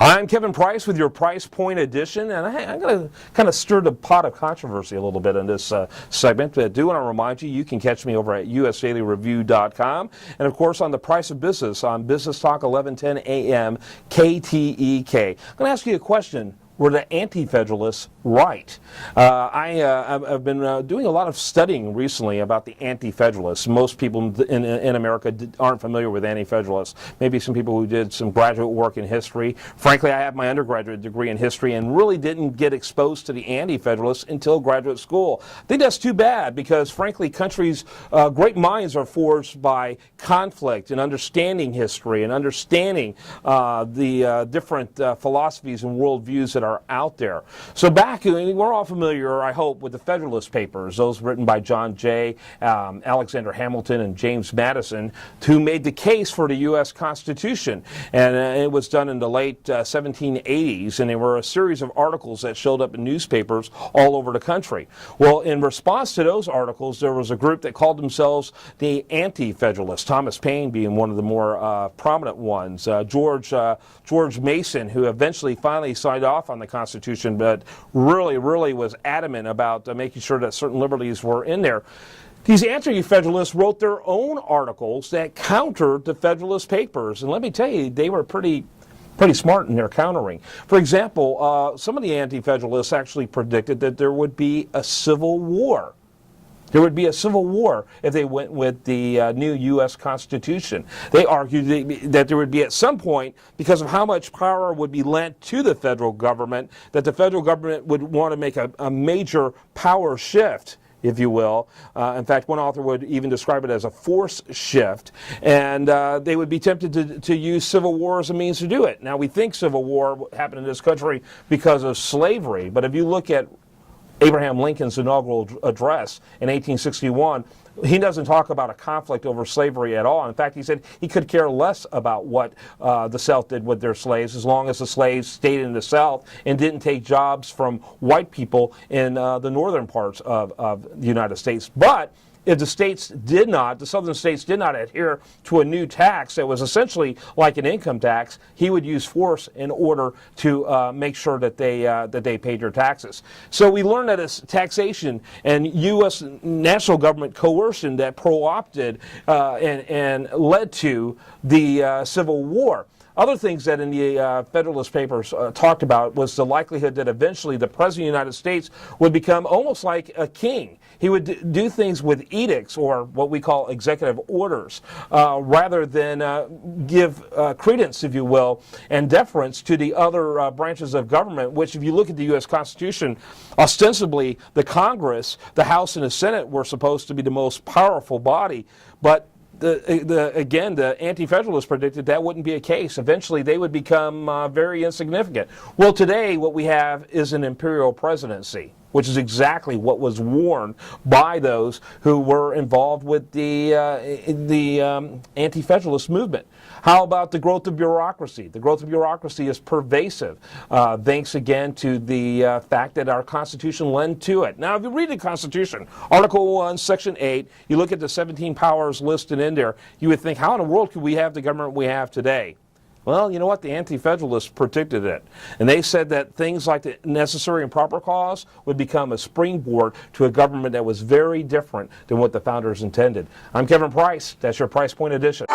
I'm Kevin Price with your Price Point Edition, and I'm going to kind of stir the pot of controversy a little bit in this segment. I do want to remind you, you can catch me over at usdailyreview.com, and of course on the Price of Business on Business Talk 1110 AM KTEK. I'm going to ask you a question. Were the Anti-Federalists right? I've been doing a lot of studying recently about the Anti-Federalists. Most people in America aren't familiar with Anti-Federalists. Maybe some people who did some graduate work in history. Frankly, I have my undergraduate degree in history and really didn't get exposed to the Anti-Federalists until graduate school. I think that's too bad because, frankly, countries' great minds are forged by conflict and understanding history and understanding the different philosophies and worldviews that are out there. So back, we're all familiar, I hope, with the Federalist Papers, those written by John Jay, Alexander Hamilton, and James Madison, who made the case for the U.S. Constitution. And it was done in the late 1780s, and there were a series of articles that showed up in newspapers all over the country. Well, in response to those articles, there was a group that called themselves the Anti-Federalists, Thomas Paine being one of the more prominent ones. George Mason, who eventually finally signed off on the Constitution, but really was adamant about making sure that certain liberties were in there. These Anti-Federalists wrote their own articles that countered the Federalist Papers, and let me tell you, they were pretty smart in their countering. For example, some of the Anti-Federalists actually predicted that there would be a civil war. There would be a civil war if they went with the new U.S. Constitution. They argued that there would be at some point, because of how much power would be lent to the federal government, that the federal government would want to make a major power shift, if you will. In fact, one author would even describe it as a force shift, and they would be tempted to use civil war as a means to do it. Now, we think civil war happened in this country because of slavery, but if you look at Abraham Lincoln's inaugural address in 1861, he doesn't talk about a conflict over slavery at all. In fact, he said he could care less about what the South did with their slaves as long as the slaves stayed in the South and didn't take jobs from white people in the northern parts of the United States. But if the southern states did not adhere to a new tax that was essentially like an income tax, he would use force in order to make sure that they paid their taxes. So we learned that it's taxation and U.S. national government coercion that pro-opted and led to the Civil War. Other things that in the Federalist Papers talked about was the likelihood that eventually the President of the United States would become almost like a king. He would do things with edicts, or what we call executive orders, rather than give credence, if you will, and deference to the other branches of government, which, if you look at the U.S. Constitution, ostensibly the Congress, the House and the Senate were supposed to be the most powerful body, but again, the Anti-Federalists predicted that wouldn't be a case. Eventually, they would become very insignificant. Well, today, what we have is an imperial presidency, which is exactly what was warned by those who were involved with the Anti-Federalist movement. How about the growth of bureaucracy? The growth of bureaucracy is pervasive, thanks again to the fact that our Constitution lent to it. Now, if you read the Constitution, Article 1, Section 8, you look at the 17 powers listed in there, you would think, how in the world could we have the government we have today? Well, you know what? The Anti-Federalists predicted it. And they said that things like the necessary and proper clause would become a springboard to a government that was very different than what the founders intended. I'm Kevin Price. That's your Price Point Edition.